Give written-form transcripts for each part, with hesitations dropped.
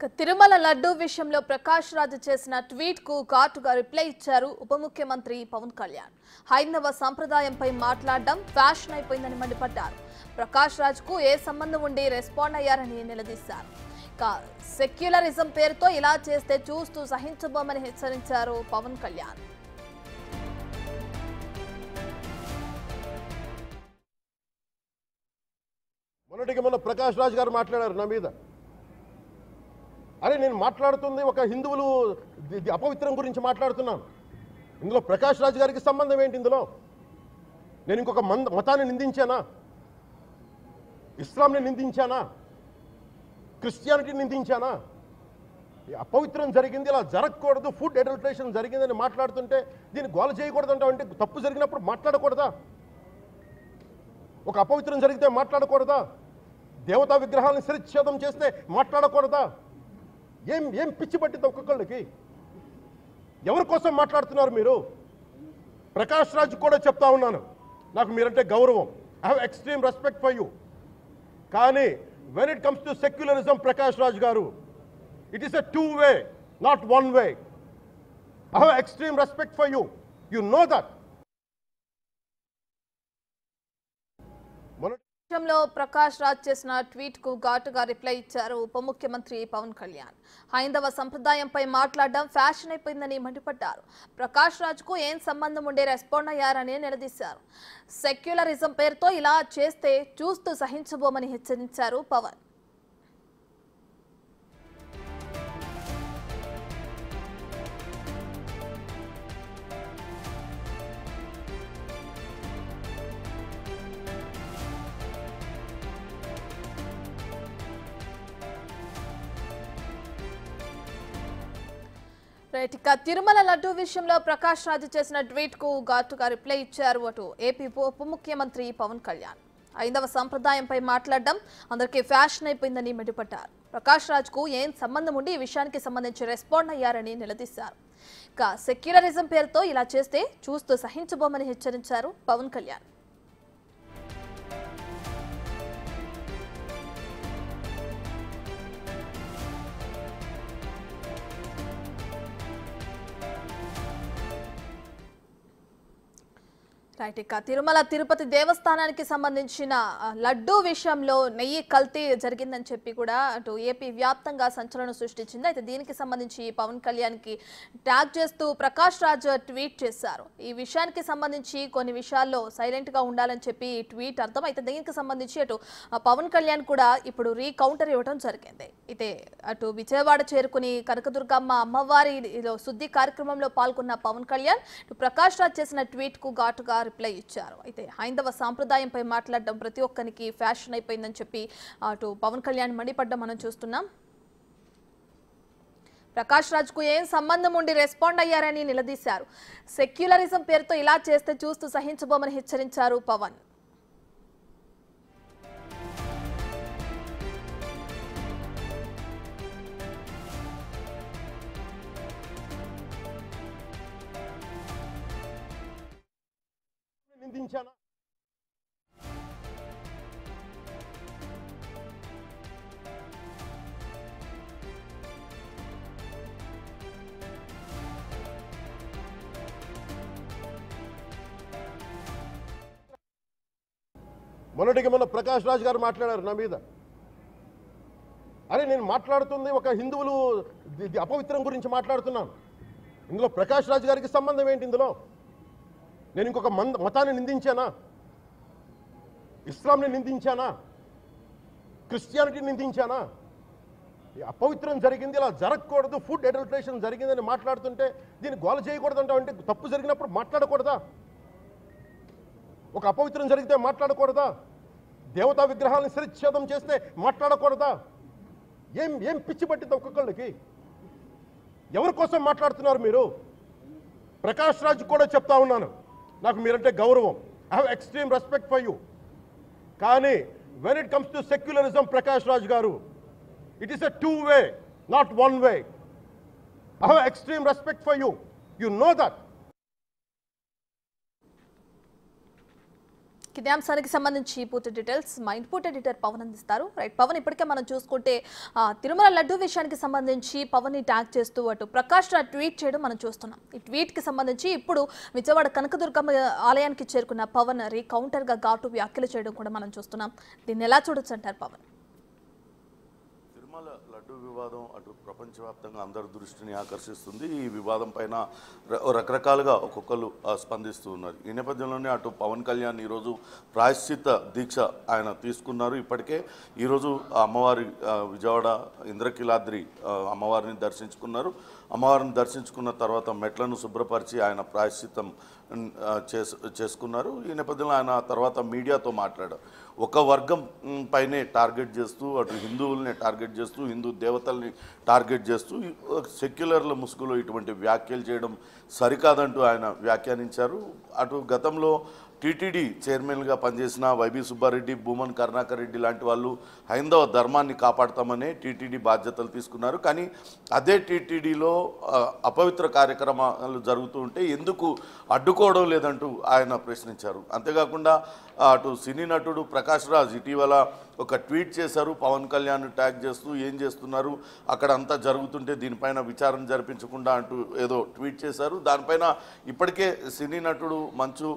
తిరుమల లడ్డూ విషయంలో ప్రకాష్ రాజ్ చేసిన ట్వీట్ కు ఘాటుగా రిప్లై ఇచ్చారు ఉప ముఖ్యమంత్రి పవన్ కళ్యాణ్. హైందవ సంప్రదాయంపై మాట్లాడడం ఫ్యాషన్ అయిపోయిందని మండిపడ్డారు. ప్రకాష్ రాజ్ కు ఏ సంబంధం ఉండి రెస్పాండ్ అయ్యారని నిలదీశారు. సెక్యులరిజం పేరుతో ఇలా చేస్తే చూస్తూ సహించబోమని హెచ్చరించారు పవన్ కళ్యాణ్. మొన్న ప్రకాష్ రాజ్ గారు మాట్లాడారు నా మీద. అరే నేను మాట్లాడుతుంది ఒక హిందువులు అపవిత్రం గురించి మాట్లాడుతున్నాను. ఇందులో ప్రకాష్ రాజ్ గారికి సంబంధం ఏంటి? ఇందులో నేను ఇంకొక మతాన్ని నిందించానా? ఇస్లాంని నిందించానా? క్రిస్టియానిటీని నిందించానా? అపవిత్రం జరిగింది, ఇలా జరగకూడదు, ఫుడ్ అడల్టరేషన్ జరిగిందని మాట్లాడుతుంటే దీన్ని గోల చేయకూడదంటావు. అంటే తప్పు జరిగినప్పుడు మాట్లాడకూడదా? ఒక అపవిత్రం జరిగితే మాట్లాడకూడదా? దేవతా విగ్రహాలను శిరచ్ఛేదం చేస్తే మాట్లాడకూడదా? ఏం పిచ్చి పట్టింది ఒక్కొక్కళ్ళకి? ఎవరి కోసం మాట్లాడుతున్నారు మీరు? ప్రకాష్ రాజ్ కూడా చెప్తా ఉన్నాను, నాకు మీరంటే గౌరవం. I have extreme respect for you. కానీ when it comes to secularism, Prakash Raj garu, it is a two way, not one way. I have extreme respect for you. You know that. విషయంలో ప్రకాష్ రాజ్ చేసిన ట్వీట్ కు ఘాటుగా రిప్లై ఇచ్చారు ఉప ముఖ్యమంత్రి పవన్ కళ్యాణ్. హైందవ సంప్రదాయంపై మాట్లాడడం ఫ్యాషన్ అయిపోయిందని మండిపడ్డారు. ప్రకాష్ రాజ్ కు ఏం సంబంధం ఉండే రెస్పాండ్ అయ్యారని నిలదీశారు. సెక్యులరిజం పేరుతో ఇలా చేస్తే చూస్తూ సహించబోమని హెచ్చరించారు పవన్. తిరుమల లడ్డూ విషయంలో ప్రకాష్ రాజ్ చేసిన ట్వీట్ కు ఘాటుగా రిప్లై ఇచ్చారు అటు ఏపీ ఉప ముఖ్యమంత్రి పవన్ కళ్యాణ్. ఐదవ సంప్రదాయంపై మాట్లాడడం అందరికీ ఫ్యాషన్ అయిపోయిందని మండిపడ్డారు. ప్రకాష్ రాజ్ కు ఏం సంబంధం ఉండి ఈ విషయానికి సంబంధించి రెస్పాండ్ అయ్యారని నిలదీశారు. సెక్యులరిజం పేరుతో ఇలా చేస్తే చూస్తూ సహించబోమని హెచ్చరించారు పవన్ కళ్యాణ్. తిరుమల తిరుపతి దేవస్థానానికి సంబంధించిన లడ్డూ విషయంలో నెయ్యి కల్తీ జరిగిందని చెప్పి కూడా అటు ఏపీ వ్యాప్తంగా సంచలనం సృష్టించింది. అయితే దీనికి సంబంధించి పవన్ కళ్యాణ్ కి ట్యాగ్ చేస్తూ ప్రకాష్ రాజ్ ట్వీట్ చేశారు. ఈ విషయానికి సంబంధించి కొన్ని విషయాల్లో సైలెంట్ గా ఉండాలని చెప్పి ట్వీట్ అర్థం. అయితే దీనికి సంబంధించి అటు పవన్ కళ్యాణ్ కూడా ఇప్పుడు రీకౌంటర్ ఇవ్వడం జరిగింది. అయితే అటు విజయవాడ చేరుకుని కనకదుర్గమ్మ అమ్మవారి శుద్ధి కార్యక్రమంలో పాల్గొన్న పవన్ కళ్యాణ్ ప్రకాష్ రాజ్ చేసిన ట్వీట్ కు ఘాటుగా రిప్లై ఇచ్చారు. అయితే హైందవ సాంప్రదాయంపై మాట్లాడడం ప్రతి ఒక్కరికి ఫ్యాషన్ అయిపోయిందని చెప్పి అటు పవన్ కళ్యాణ్ మండిపడ్డం మనం చూస్తున్నాం. ప్రకాష్ రాజ్ కు ఏం సంబంధం ఉండి రెస్పాండ్ అయ్యారని నిలదీశారు. సెక్యులరిజం పేరుతో ఇలా చేస్తే చూస్తూ సహించబోమని హెచ్చరించారు పవన్. నిందించానా? మొన్న ప్రకాష్ రాజ్ గారు మాట్లాడారు నా మీద. అరే నేను మాట్లాడుతుంది ఒక హిందువులు అపవిత్రం గురించి మాట్లాడుతున్నాను. ఇందులో ప్రకాష్ రాజ్ గారికి సంబంధం ఏంటి? ఇందులో నేను ఇంకొక మతాన్ని నిందించానా? ఇస్లాంని నిందించానా? క్రిస్టియానిటీని నిందించానా? అపవిత్రం జరిగింది, ఇలా జరగకూడదు, ఫుడ్ అడల్టరేషన్ జరిగిందని మాట్లాడుతుంటే దీన్ని గోల చేయకూడదంటావు. అంటే తప్పు జరిగినప్పుడు మాట్లాడకూడదా? ఒక అపవిత్రం జరిగితే మాట్లాడకూడదా? దేవతా విగ్రహాలను శిరచ్ఛేదం చేస్తే మాట్లాడకూడదా? ఏం పిచ్చి పట్టింది ఒక్కొక్కళ్ళకి? ఎవరి కోసం మాట్లాడుతున్నారు మీరు? ప్రకాష్ రాజ్ కూడా చెప్తా ఉన్నాను, నాకు మీరంటే గౌరవం. I have extreme respect for you. కానీ when it comes to secularism, Prakash Raj garu, it is a two way, not one way. I have extreme respect for you. You know that. ఇదే అంశానికి సంబంధించి పూర్తి డీటెయిల్స్ మా ఇన్పుట్ ఎడిటర్ పవన్ అందిస్తారు. Right Pawan, ఇప్పటికే మనం చూసుకుంటే తిరుమల లడ్డు విషయానికి సంబంధించి పవన్ ని ట్యాగ్ చేస్తూ అటు ప్రకాష్ రాజ్ ట్వీట్ చేయడం మనం చూస్తున్నాం. ఈ ట్వీట్ కి సంబంధించి ఇప్పుడు విజయవాడ కనకదుర్గమ్మ ఆలయానికి చేరుకున్న పవన్ కౌంటర్ గా ఘాటు వ్యాఖ్యలు చేయడం కూడా మనం చూస్తున్నాం. దీన్ని ఎలా చూడొచ్చు అంటారు పవన్? తిరుమల లడ్డు వివాదం అటు ప్రపంచవ్యాప్తంగా అందరి దృష్టిని ఆకర్షిస్తుంది. ఈ వివాదం పైన రకరకాలుగా ఒక్కొక్కరు స్పందిస్తూ ఉన్నారు. ఈ నేపథ్యంలోనే అటు పవన్ కళ్యాణ్ ఈరోజు ప్రాయశ్చిత్త దీక్ష ఆయన తీసుకున్నారు. ఇప్పటికే ఈరోజు అమ్మవారి విజయవాడ ఇంద్రకీలాద్రి అమ్మవారిని దర్శించుకున్నారు. అమ్మవారిని దర్శించుకున్న తర్వాత మెట్లను శుభ్రపరిచి ఆయన ప్రాయశ్చిత్తం చేసుకున్నారు. ఈ నేపథ్యంలో ఆయన తర్వాత మీడియాతో మాట్లాడారు. ఒక వర్గం పైనే టార్గెట్ చేస్తూ అటు హిందువుల్ని టార్గెట్ చేస్తూ హిందూ దేవతల్ని టార్గెట్ చేస్తూ సెక్యులర్ల ముసుగులో ఇటువంటి వ్యాఖ్యలు చేయడం సరికాదంటూ ఆయన వ్యాఖ్యానించారు. అటు గతంలో టీటీడీ చైర్మన్గా పనిచేసిన వైబీ సుబ్బారెడ్డి, భూమన్ కరుణాకర్ రెడ్డి లాంటి వాళ్ళు హైందవ ధర్మాన్ని కాపాడతామనే టీటీడీ బాధ్యతలు తీసుకున్నారు. కానీ అదే టీటీడీలో అపవిత్ర కార్యక్రమాలు జరుగుతూ ఉంటే ఎందుకు అడ్డుకోవడం లేదంటూ ఆయన ప్రశ్నించారు. అంతేకాకుండా అటు సినీ నటుడు ప్రకాష్ రాజ్ ఇటీవల ఒక ట్వీట్ చేశారు. పవన్ కళ్యాణ్ ట్యాగ్ చేస్తూ ఏం చేస్తున్నారు, అక్కడ అంతా జరుగుతుంటే దీనిపైన విచారణ జరిపించకుండా అంటూ ఏదో ట్వీట్ చేశారు. దానిపైన ఇప్పటికే సినీ నటుడు మంచు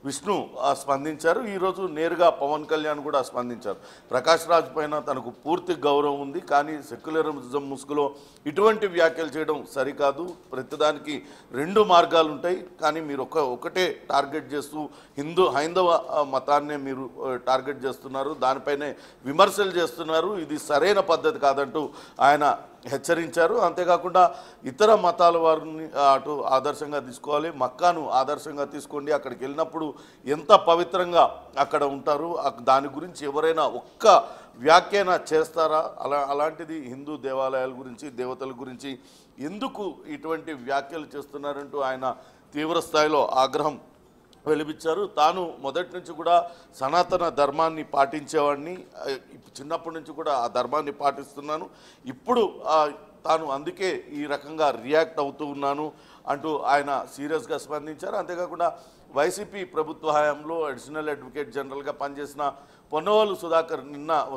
విష్ణు స్పందించారు. ఈరోజు నేరుగా పవన్ కళ్యాణ్ కూడా స్పందించారు. ప్రకాష్ రాజ్ పైన తనకు పూర్తి గౌరవం ఉంది, కానీ సెక్యులరిజం ముసుగులో ఇటువంటి వ్యాఖ్యలు చేయడం సరికాదు. ప్రతిదానికి రెండు మార్గాలు ఉంటాయి, కానీ మీరు ఒకటే టార్గెట్ చేస్తూ హైందవ మతాన్నే మీరు టార్గెట్ చేస్తున్నారు, దానిపైనే విమర్శలు చేస్తున్నారు. ఇది సరైన పద్ధతి కాదంటూ ఆయన హెచ్చరించారు. అంతేకాకుండా ఇతర మతాల వారిని అటు ఆదర్శంగా తీసుకోవాలి, మక్కాను ఆదర్శంగా తీసుకోండి, అక్కడికి వెళ్ళినప్పుడు ఎంత పవిత్రంగా అక్కడ ఉంటారు, దాని గురించి ఎవరైనా ఒక్క వ్యాఖ్యాన చేస్తారా? అలాంటిది హిందూ దేవాలయాల గురించి దేవతల గురించి ఎందుకు ఇటువంటి వ్యాఖ్యలు చేస్తున్నారంటూ ఆయన తీవ్ర స్థాయిలో ఆగ్రహం వెలిపించారు. తాను మొదటి నుంచి కూడా సనాతన ధర్మాన్ని పాటించేవాడిని, చిన్నప్పటి నుంచి కూడా ఆ ధర్మాన్ని పాటిస్తున్నాను, ఇప్పుడు తాను అందుకే ఈ రకంగా రియాక్ట్ అవుతూ ఉన్నాను అంటూ ఆయన సీరియస్గా స్పందించారు. అంతేకాకుండా వైసీపీ ప్రభుత్వ హయాంలో అడిషనల్ అడ్వకేట్ జనరల్గా పనిచేసిన పొన్నవాళ్ళు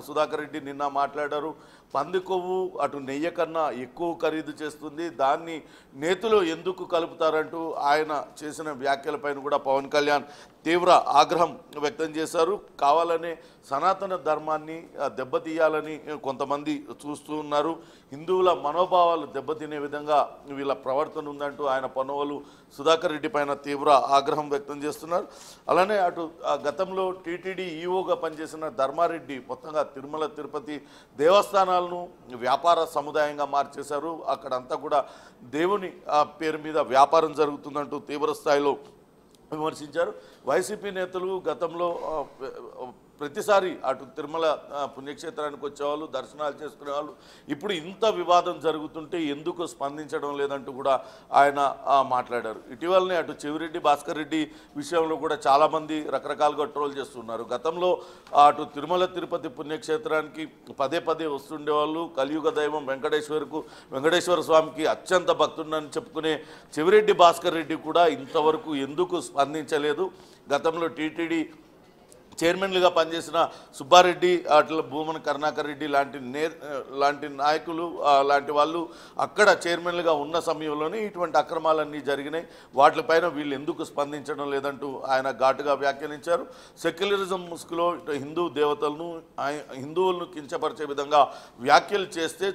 సుధాకర్ రెడ్డి నిన్న మాట్లాడారు. పంది కొవ్వు అటు నెయ్యి కన్నా ఎక్కువ ఖరీదు చేస్తుంది, దాన్ని నేతిలో ఎందుకు కలుపుతారంటూ ఆయన చేసిన వ్యాఖ్యలపైన కూడా పవన్ కళ్యాణ్ తీవ్ర ఆగ్రహం వ్యక్తం చేశారు. కావాలనే సనాతన ధర్మాన్ని దెబ్బతీయాలని కొంతమంది చూస్తూ ఉన్నారు, హిందువుల మనోభావాలు దెబ్బతినే విధంగా వీళ్ళ ప్రవర్తన ఉందంటూ ఆయన పొన్నవాళ్ళు సుధాకర్ రెడ్డి పైన తీవ్ర ఆగ్రహం వ్యక్తం చేస్తున్నారు. అలానే అటు గతంలో టీటీడీ ఈఓగా పనిచేసిన ధర్మారెడ్డి మొత్తంగా తిరుమల తిరుపతి దేవస్థానాలను వ్యాపార సముదాయంగా మార్చేశారు, అక్కడంతా కూడా దేవుని పేరు మీద వ్యాపారం జరుగుతుందంటూ తీవ్ర స్థాయిలో విమర్శించారు. వైసీపీ నేతలు గతంలో ప్రతిసారి అటు తిరుమల పుణ్యక్షేత్రానికి వచ్చేవాళ్ళు, దర్శనాలు చేసుకునేవాళ్ళు, ఇప్పుడు ఇంత వివాదం జరుగుతుంటే ఎందుకు స్పందించడం లేదంటూ కూడా ఆయన మాట్లాడారు. ఇటీవలనే అటు చెవిరెడ్డి భాస్కర్ రెడ్డి విషయంలో కూడా చాలామంది రకరకాలుగా ట్రోల్ చేస్తున్నారు. గతంలో అటు తిరుమల తిరుపతి పుణ్యక్షేత్రానికి పదే పదే వస్తుండేవాళ్ళు, కలియుగ దైవం వెంకటేశ్వర స్వామికి అత్యంత భక్తుడని చెప్పుకునే చెవిరెడ్డి భాస్కర్ రెడ్డి కూడా ఇంతవరకు ఎందుకు స్పందించలేదు? గతంలో టీటీడీ చైర్మన్లుగా పనిచేసిన సుబ్బారెడ్డి, అట్లా భూమన్ కరుణాకర్ రెడ్డి లాంటి నాయకులు లాంటి వాళ్ళు అక్కడ చైర్మన్లుగా ఉన్న సమయంలోనే ఇటువంటి అక్రమాలన్నీ జరిగినాయి, వాటిపైన వీళ్ళు ఎందుకు స్పందించడం లేదంటూ ఆయన ఘాటుగా వ్యాఖ్యానించారు. సెక్యులరిజం ముసుగులో హిందూ దేవతలను హిందువులను కించపరిచే విధంగా వ్యాఖ్యలు చేస్తే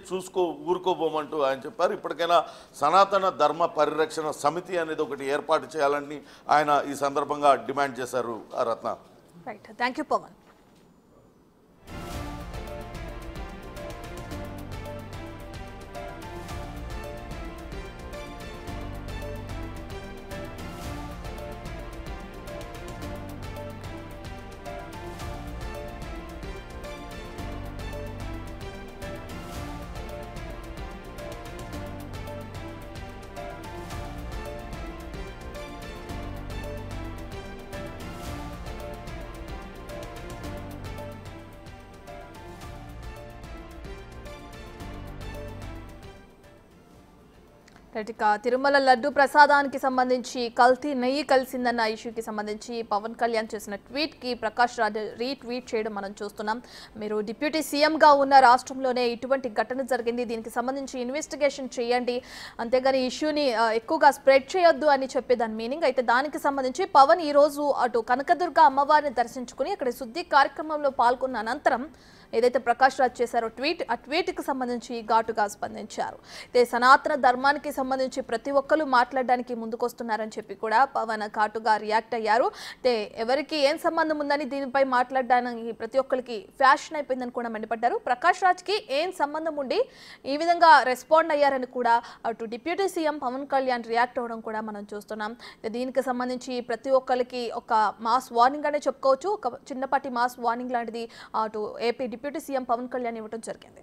ఊరుకోబోమంటూ ఆయన చెప్పారు. ఇప్పటికైనా సనాతన ధర్మ పరిరక్షణ సమితి అనేది ఒకటి ఏర్పాటు చేయాలని ఆయన ఈ సందర్భంగా డిమాండ్ చేశారు. రత్న. Right. Thank you, Pawan. ఇక తిరుమల లడ్డు ప్రసాదానికి సంబంధించి కల్తీ నెయ్యి కలిసిందన్న ఇష్యూకి సంబంధించి పవన్ కళ్యాణ్ చేసిన ట్వీట్కి ప్రకాష్ రాజ్ రీట్వీట్ చేయడం మనం చూస్తున్నాం. మీరు డిప్యూటీ సీఎంగా ఉన్న రాష్ట్రంలోనే ఇటువంటి ఘటన జరిగింది, దీనికి సంబంధించి ఇన్వెస్టిగేషన్ చేయండి, అంతేగాని ఇష్యూని ఎక్కువగా స్ప్రెడ్ చేయొద్దు అని చెప్పే దాని మీనింగ్. అయితే దానికి సంబంధించి పవన్ ఈరోజు అటు కనకదుర్గ అమ్మవారిని దర్శించుకుని అక్కడ శుద్ధి కార్యక్రమంలో పాల్గొన్న అనంతరం ఏదైతే ప్రకాష్ రాజ్ చేశారో ఆ ట్వీట్కి సంబంధించి ఘాటుగా స్పందించారు. అయితే సనాతన ధర్మానికి సంబంధించి ప్రతి ఒక్కరు మాట్లాడడానికి ముందుకొస్తున్నారని చెప్పి కూడా పవన్ ఘాటుగా రియాక్ట్ అయ్యారు. అయితే ఎవరికి ఏం సంబంధం ఉందని దీనిపై మాట్లాడడానికి ప్రతి ఒక్కరికి ఫ్యాషన్ అయిపోయిందని కూడా మండిపడ్డారు. ప్రకాష్ రాజ్కి ఏం సంబంధం ఉండి ఈ విధంగా రెస్పాండ్ అయ్యారని కూడా అటు deputy CM Pawan Kalyan react అవ్వడం కూడా మనం చూస్తున్నాం. దీనికి సంబంధించి ప్రతి ఒక్కరికి ఒక మాస్ వార్నింగ్ అనే చెప్పుకోవచ్చు, ఒక చిన్నపాటి మాస్ వార్నింగ్ లాంటిది అటు AP deputy CM Pawan Kalyan ఇవ్వడం జరిగింది.